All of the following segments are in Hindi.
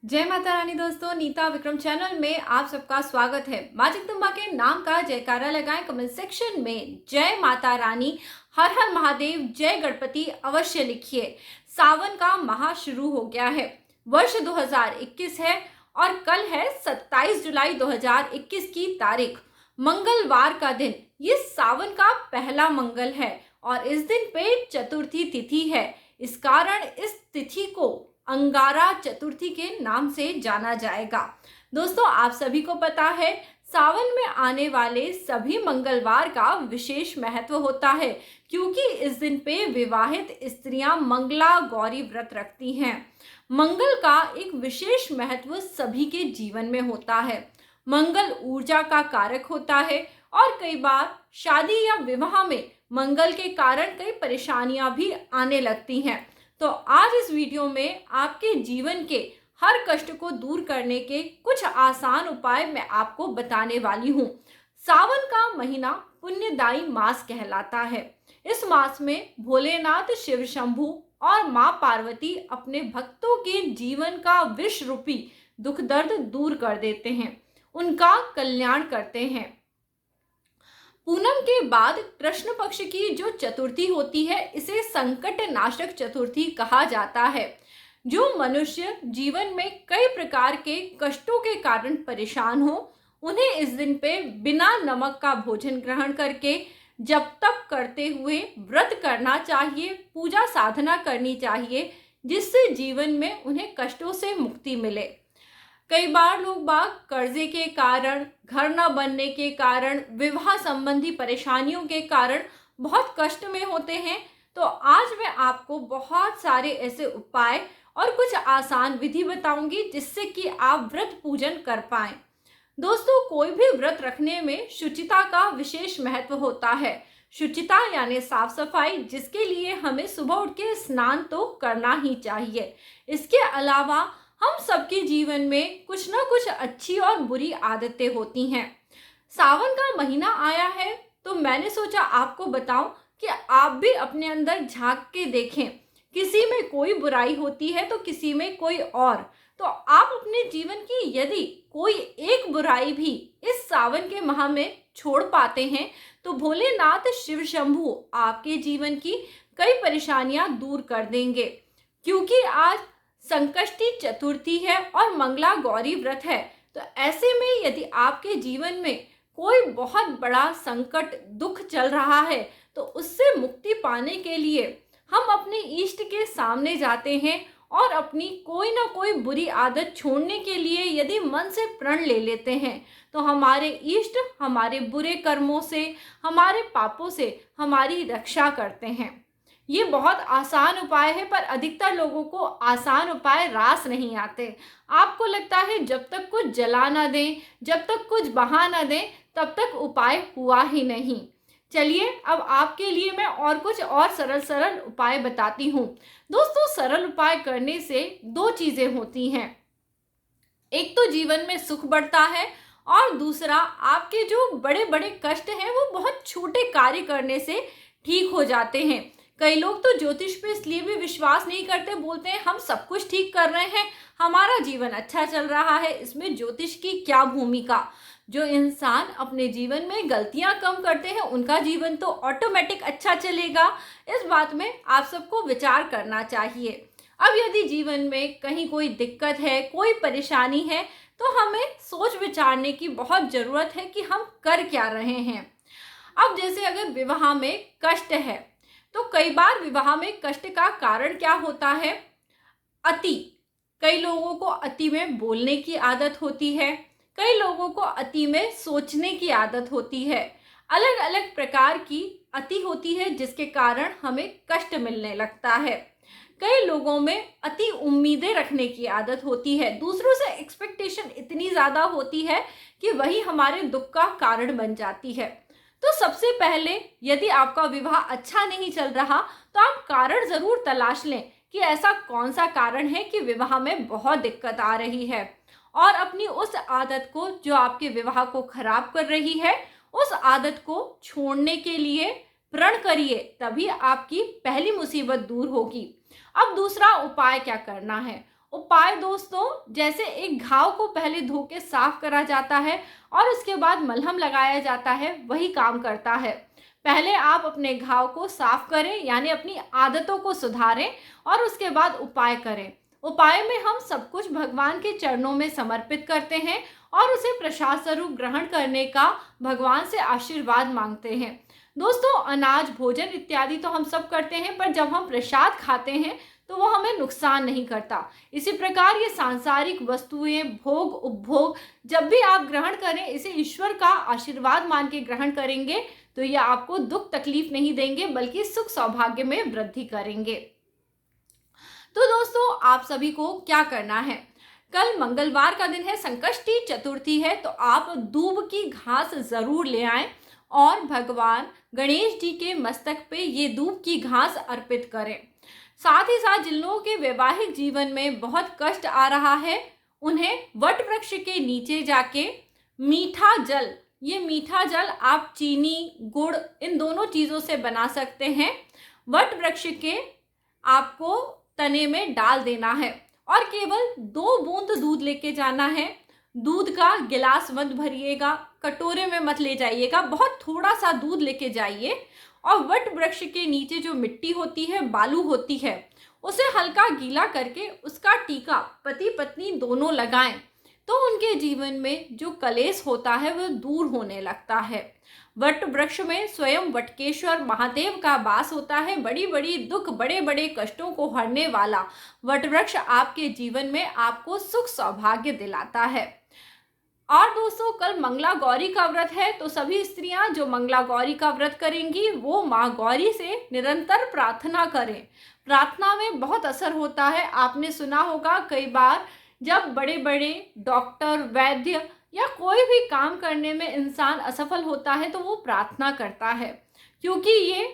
जय माता रानी दोस्तों, नीता विक्रम चैनल में आप सबका स्वागत है। माँ जगदम्बा के नाम का जयकारा लगाएं कमेंट सेक्शन में। जय माता रानी, हर हर महादेव, जय गणपति अवश्य लिखिए। सावन का माह शुरू हो गया है। वर्ष 2021 है और कल है 27 जुलाई 2021 की तारीख, मंगलवार का दिन। ये सावन का पहला मंगल है और इस दिन पे चतुर्थी तिथि है। इस कारण इस तिथि को अंगारा चतुर्थी के नाम से जाना जाएगा। दोस्तों, आप सभी को पता है सावन में आने वाले सभी मंगलवार का विशेष महत्व होता है, क्योंकि इस दिन पे विवाहित स्त्रियां मंगला गौरी व्रत रखती हैं। मंगल का एक विशेष महत्व सभी के जीवन में होता है। मंगल ऊर्जा का कारक होता है और कई बार शादी या विवाह में मंगल के कारण कई परेशानियां भी आने लगती हैं। तो आज इस वीडियो में आपके जीवन के हर कष्ट को दूर करने के कुछ आसान उपाय मैं आपको बताने वाली हूँ। सावन का महीना पुण्यदायी मास कहलाता है। इस मास में भोलेनाथ, शिव शंभू और माँ पार्वती अपने भक्तों के जीवन का विष रूपी दुख दर्द दूर कर देते हैं, उनका कल्याण करते हैं। पूनम के बाद कृष्ण पक्ष की जो चतुर्थी होती है, इसे संकट नाशक चतुर्थी कहा जाता है। जो मनुष्य जीवन में कई प्रकार के कष्टों के कारण परेशान हो, उन्हें इस दिन पे बिना नमक का भोजन ग्रहण करके जब तक करते हुए व्रत करना चाहिए, पूजा साधना करनी चाहिए, जिससे जीवन में उन्हें कष्टों से मुक्ति मिले। कई बार लोग बाग कर्जे के कारण, घर न बनने के कारण, विवाह संबंधी परेशानियों के कारण बहुत कष्ट में होते हैं। तो आज मैं आपको बहुत सारे ऐसे उपाय और कुछ आसान विधि बताऊंगी जिससे कि आप व्रत पूजन कर पाएं। दोस्तों, कोई भी व्रत रखने में शुचिता का विशेष महत्व होता है। शुचिता यानी साफ सफाई, जिसके लिए हमें सुबह उठ के स्नान तो करना ही चाहिए। इसके अलावा हम सबके जीवन में कुछ ना कुछ अच्छी और बुरी आदतें होती हैं। सावन का महीना आया है तो मैंने सोचा आपको बताऊं कि आप भी अपने अंदर झांक के देखें। किसी में कोई बुराई होती है तो किसी में कोई और। तो आप अपने जीवन की यदि कोई एक बुराई भी इस सावन के माह में छोड़ पाते हैं तो भोलेनाथ, शिव शंभू आपके जीवन की कई परेशानियां दूर कर देंगे। क्योंकि आज संकष्टी चतुर्थी है और मंगला गौरी व्रत है। तो ऐसे में यदि आपके जीवन में कोई बहुत बड़ा संकट, दुख चल रहा है, तो उससे मुक्ति पाने के लिए हम अपने इष्ट के सामने जाते हैं और अपनी कोई ना कोई बुरी आदत छोड़ने के लिए यदि मन से प्रण ले लेते हैं, तो हमारे इष्ट हमारे बुरे कर्मों से, हमारे पापों से हमारी रक्षा करते हैं। ये बहुत आसान उपाय है, पर अधिकतर लोगों को आसान उपाय रास नहीं आते। आपको लगता है जब तक कुछ जला ना दें, जब तक कुछ बहा ना दें, तब तक उपाय हुआ ही नहीं। चलिए, अब आपके लिए मैं और कुछ और सरल सरल उपाय बताती हूँ। दोस्तों, सरल उपाय करने से दो चीजें होती हैं। एक तो जीवन में सुख बढ़ता है और दूसरा आपके जो बड़े बड़े कष्ट हैं वो बहुत छोटे कार्य करने से ठीक हो जाते हैं। कई लोग तो ज्योतिष पे इसलिए भी विश्वास नहीं करते, बोलते हैं हम सब कुछ ठीक कर रहे हैं, हमारा जीवन अच्छा चल रहा है, इसमें ज्योतिष की क्या भूमिका। जो इंसान अपने जीवन में गलतियां कम करते हैं, उनका जीवन तो ऑटोमेटिक अच्छा चलेगा। इस बात में आप सबको विचार करना चाहिए। अब यदि जीवन में कहीं कोई दिक्कत है, कोई परेशानी है, तो हमें सोच विचारने की बहुत ज़रूरत है कि हम कर क्या रहे हैं। अब जैसे अगर विवाह में कष्ट है, तो कई बार विवाह में कष्ट का कारण क्या होता है? अति। कई लोगों को अति में बोलने की आदत होती है, कई लोगों को अति में सोचने की आदत होती है। अलग अलग प्रकार की अति होती है जिसके कारण हमें कष्ट मिलने लगता है। कई लोगों में अति उम्मीदें रखने की आदत होती है, दूसरों से एक्सपेक्टेशन इतनी ज़्यादा होती है कि वही हमारे दुख का कारण बन जाती है। तो सबसे पहले यदि आपका विवाह अच्छा नहीं चल रहा, तो आप कारण ज़रूर तलाश लें कि ऐसा कौन सा कारण है कि विवाह में बहुत दिक्कत आ रही है, और अपनी उस आदत को जो आपके विवाह को खराब कर रही है, उस आदत को छोड़ने के लिए प्रण करिए, तभी आपकी पहली मुसीबत दूर होगी। अब दूसरा उपाय क्या करना है? उपाय दोस्तों, जैसे एक घाव को पहले धो के साफ करा जाता है और उसके बाद मलहम लगाया जाता है, वही काम करता है। पहले आप अपने घाव को साफ करें, यानी अपनी आदतों को सुधारें और उसके बाद उपाय करें। उपाय में हम सब कुछ भगवान के चरणों में समर्पित करते हैं और उसे प्रसाद स्वरूप ग्रहण करने का भगवान से आशीर्वाद मांगते हैं। दोस्तों, अनाज, भोजन इत्यादि तो हम सब करते हैं, पर जब हम प्रसाद खाते हैं तो वो हमें नुकसान नहीं करता। इसी प्रकार ये सांसारिक वस्तुएं, भोग, उपभोग जब भी आप ग्रहण करें, इसे ईश्वर का आशीर्वाद मान के ग्रहण करेंगे तो ये आपको दुख तकलीफ नहीं देंगे, बल्कि सुख सौभाग्य में वृद्धि करेंगे। तो दोस्तों, आप सभी को क्या करना है, कल मंगलवार का दिन है, संकष्टी चतुर्थी है, तो आप दूब की घास जरूर ले आएं और भगवान गणेश जी के मस्तक पे ये दूब की घास अर्पित करें। साथ ही साथ जिन लोगों के वैवाहिक जीवन में बहुत कष्ट आ रहा है, उन्हें वट वृक्ष के नीचे जाके मीठा जल, ये मीठा जल आप चीनी, गुड़ इन दोनों चीज़ों से बना सकते हैं। वट वृक्ष के आपको तने में डाल देना है और केवल 2 बूंद दूध लेके जाना है। दूध का गिलास मत भरिएगा, कटोरे में मत ले जाइएगा, बहुत थोड़ा सा दूध लेके जाइए और वट वृक्ष के नीचे जो मिट्टी होती है, बालू होती है, उसे हल्का गीला करके उसका टीका पति पत्नी दोनों लगाएं तो उनके जीवन में जो कलेश होता है वह दूर होने लगता है। वट वृक्ष में स्वयं वटकेश्वर महादेव का वास होता है। बड़ी बड़ी दुख, बड़े बड़े कष्टों को हरने वाला वट वृक्ष आपके जीवन में आपको सुख सौभाग्य दिलाता है। और दोस्तों, कल मंगला गौरी का व्रत है, तो सभी स्त्रियां जो मंगला गौरी का व्रत करेंगी वो माँ गौरी से निरंतर प्रार्थना करें। प्रार्थना में बहुत असर होता है। आपने सुना होगा कई बार, जब बड़े बड़े डॉक्टर, वैद्य या कोई भी काम करने में इंसान असफल होता है तो वो प्रार्थना करता है, क्योंकि ये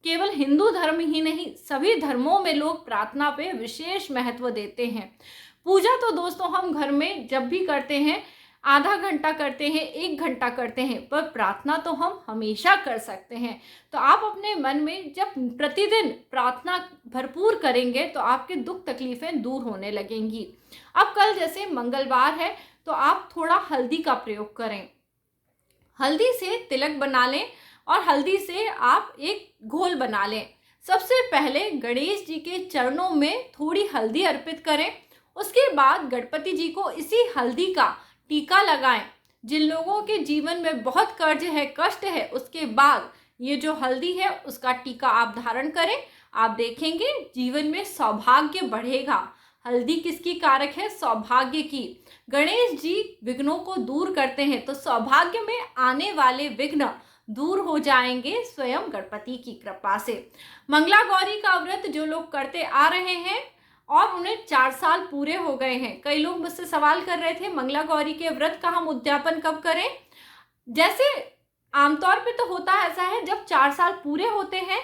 केवल हिंदू धर्म ही नहीं, सभी धर्मों में लोग प्रार्थना पे विशेष महत्व देते हैं। पूजा तो दोस्तों हम घर में जब भी करते हैं, आधा घंटा करते हैं, 1 घंटा करते हैं, पर प्रार्थना तो हम हमेशा कर सकते हैं। तो आप अपने मन में जब प्रतिदिन प्रार्थना भरपूर करेंगे तो आपके दुख तकलीफें दूर होने लगेंगी। अब कल जैसे मंगलवार है तो आप थोड़ा हल्दी का प्रयोग करें। हल्दी से तिलक बना लें और हल्दी से आप एक घोल बना लें। सबसे पहले गणेश जी के चरणों में थोड़ी हल्दी अर्पित करें। उसके बाद गणपति जी को इसी हल्दी का टीका लगाएं। जिन लोगों के जीवन में बहुत कर्ज है, कष्ट है, उसके बाद ये जो हल्दी है उसका टीका आप धारण करें। आप देखेंगे जीवन में सौभाग्य बढ़ेगा। हल्दी किसकी कारक है? सौभाग्य की। गणेश जी विघ्नों को दूर करते हैं, तो सौभाग्य में आने वाले विघ्न दूर हो जाएंगे स्वयं गणपति की कृपा से। मंगला गौरी का व्रत जो लोग करते आ रहे हैं और उन्हें 4 साल पूरे हो गए हैं, कई लोग मुझसे सवाल कर रहे थे मंगला गौरी के व्रत का हम उद्यापन कब करें। जैसे आमतौर पे तो होता ऐसा है, जब 4 साल पूरे होते हैं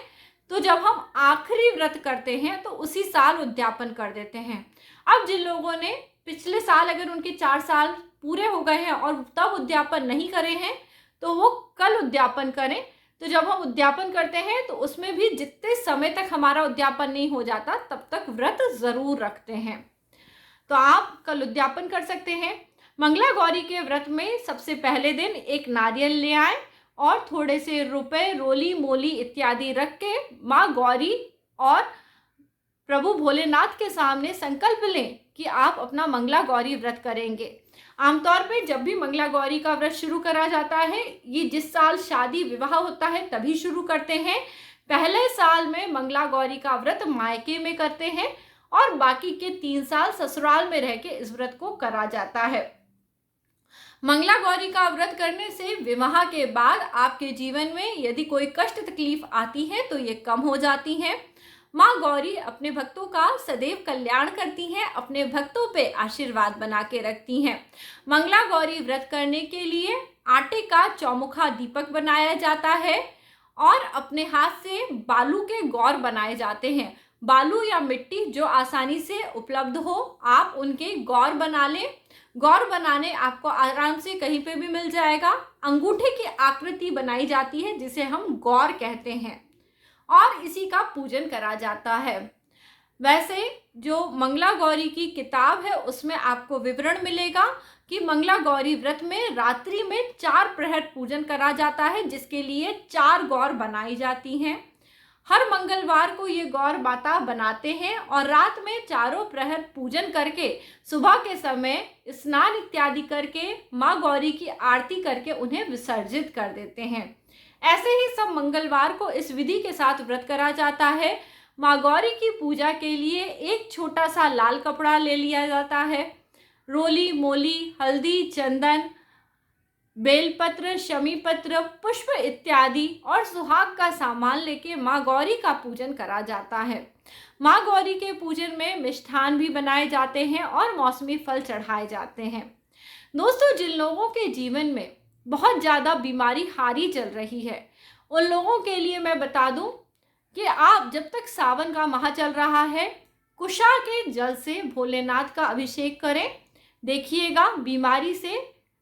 तो जब हम आखिरी व्रत करते हैं तो उसी साल उद्यापन कर देते हैं। अब जिन लोगों ने पिछले साल अगर उनके 4 साल पूरे हो गए हैं और तब उद्यापन नहीं करे हैं तो वो कल उद्यापन करें। तो जब हम उद्यापन करते हैं तो उसमें भी जितने समय तक हमारा उद्यापन नहीं हो जाता तब तक व्रत जरूर रखते हैं। तो आप कल उद्यापन कर सकते हैं। मंगला गौरी के व्रत में सबसे पहले दिन एक नारियल ले आए और थोड़े से रुपए, रोली, मोली इत्यादि रख के माँ गौरी और प्रभु भोलेनाथ के सामने संकल्प लें कि आप अपना मंगला गौरी व्रत करेंगे। आमतौर पे जब भी मंगला गौरी का व्रत शुरू करा जाता है, ये जिस साल शादी विवाह होता है तभी शुरू करते हैं। पहले साल में मंगला गौरी का व्रत मायके में करते हैं और बाकी के 3 साल ससुराल में रह के इस व्रत को करा जाता है। मंगला गौरी का व्रत करने से विवाह के बाद आपके जीवन में यदि कोई कष्ट तकलीफ आती है तो ये कम हो जाती है। माँ गौरी अपने भक्तों का सदैव कल्याण करती हैं, अपने भक्तों पे आशीर्वाद बना के रखती हैं। मंगला गौरी व्रत करने के लिए आटे का चौमुखा दीपक बनाया जाता है और अपने हाथ से बालू के गौर बनाए जाते हैं। बालू या मिट्टी जो आसानी से उपलब्ध हो, आप उनके गौर बना लें। गौर बनाने आपको आराम से कहीं पे भी मिल जाएगा। अंगूठे की आकृति बनाई जाती है जिसे हम गौर कहते हैं और इसी का पूजन करा जाता है। वैसे जो मंगला गौरी की किताब है उसमें आपको विवरण मिलेगा कि मंगला गौरी व्रत में रात्रि में 4 प्रहर पूजन करा जाता है, जिसके लिए 4 गौर बनाई जाती हैं। हर मंगलवार को ये गौर माता बनाते हैं और रात में चारों प्रहर पूजन करके सुबह के समय स्नान इत्यादि करके माँ गौरी की आरती करके उन्हें विसर्जित कर देते हैं। ऐसे ही सब मंगलवार को इस विधि के साथ व्रत करा जाता है। माँ गौरी की पूजा के लिए एक छोटा सा लाल कपड़ा ले लिया जाता है। रोली, मोली, हल्दी, चंदन, बेलपत्र, शमी पत्र, पुष्प इत्यादि और सुहाग का सामान लेके माँ गौरी का पूजन करा जाता है। माँ गौरी के पूजन में मिष्ठान भी बनाए जाते हैं और मौसमी फल चढ़ाए जाते हैं। दोस्तों, जिन लोगों के जीवन में बहुत ज़्यादा बीमारी हारी चल रही है, उन लोगों के लिए मैं बता दूं कि आप जब तक सावन का माह चल रहा है, कुशा के जल से भोलेनाथ का अभिषेक करें। देखिएगा बीमारी से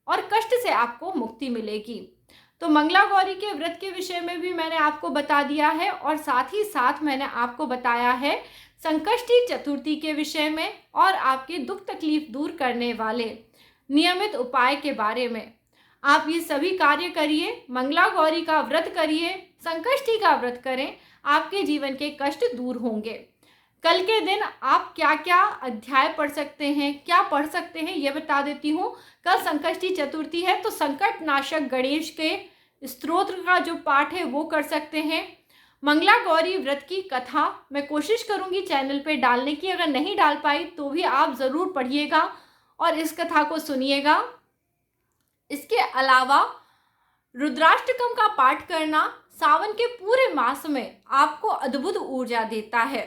और कष्ट से आपको मुक्ति मिलेगी। तो मंगला गौरी के व्रत के विषय में भी मैंने आपको बता दिया है और साथ ही साथ मैंने आपको बताया है संकष्टी चतुर्थी के विषय में और आपके दुख तकलीफ दूर करने वाले नियमित उपाय के बारे में। आप ये सभी कार्य करिए, मंगला गौरी का व्रत करिए, संकष्टी का व्रत करें, आपके जीवन के कष्ट दूर होंगे। कल के दिन आप क्या क्या अध्याय पढ़ सकते हैं, क्या पढ़ सकते हैं, ये बता देती हूँ। कल संकष्टी चतुर्थी है तो संकट नाशक गणेश के स्तोत्र का जो पाठ है वो कर सकते हैं। मंगला गौरी व्रत की कथा मैं कोशिश करूँगी चैनल पे डालने की, अगर नहीं डाल पाई तो भी आप ज़रूर पढ़िएगा और इस कथा को सुनिएगा। इसके अलावा रुद्राष्टकम का पाठ करना सावन के पूरे मास में आपको अद्भुत ऊर्जा देता है।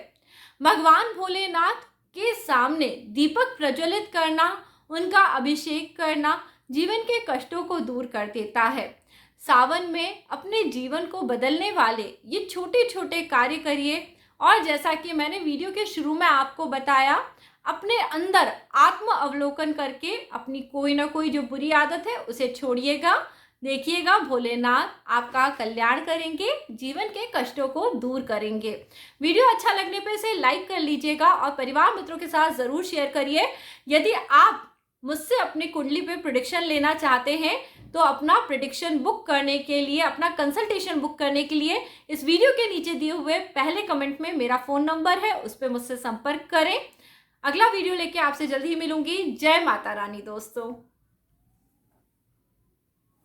भगवान भोलेनाथ के सामने दीपक प्रज्वलित करना, उनका अभिषेक करना जीवन के कष्टों को दूर कर देता है। सावन में अपने जीवन को बदलने वाले ये छोटे छोटे कार्य करिए और जैसा कि मैंने वीडियो के शुरू में आपको बताया, अपने अंदर आत्म अवलोकन करके अपनी कोई ना कोई जो बुरी आदत है उसे छोड़िएगा। देखिएगा भोलेनाथ आपका कल्याण करेंगे, जीवन के कष्टों को दूर करेंगे। वीडियो अच्छा लगने पे इसे लाइक कर लीजिएगा और परिवार मित्रों के साथ ज़रूर शेयर करिए। यदि आप मुझसे अपनी कुंडली पे प्रेडिक्शन लेना चाहते हैं तो अपना प्रेडिक्शन बुक करने के लिए, अपना कंसल्टेशन बुक करने के लिए इस वीडियो के नीचे दिए हुए पहले कमेंट में मेरा फ़ोन नंबर है, उस पर मुझसे संपर्क करें। अगला वीडियो लेके आपसे जल्दी ही मिलूंगी। जय माता रानी दोस्तों।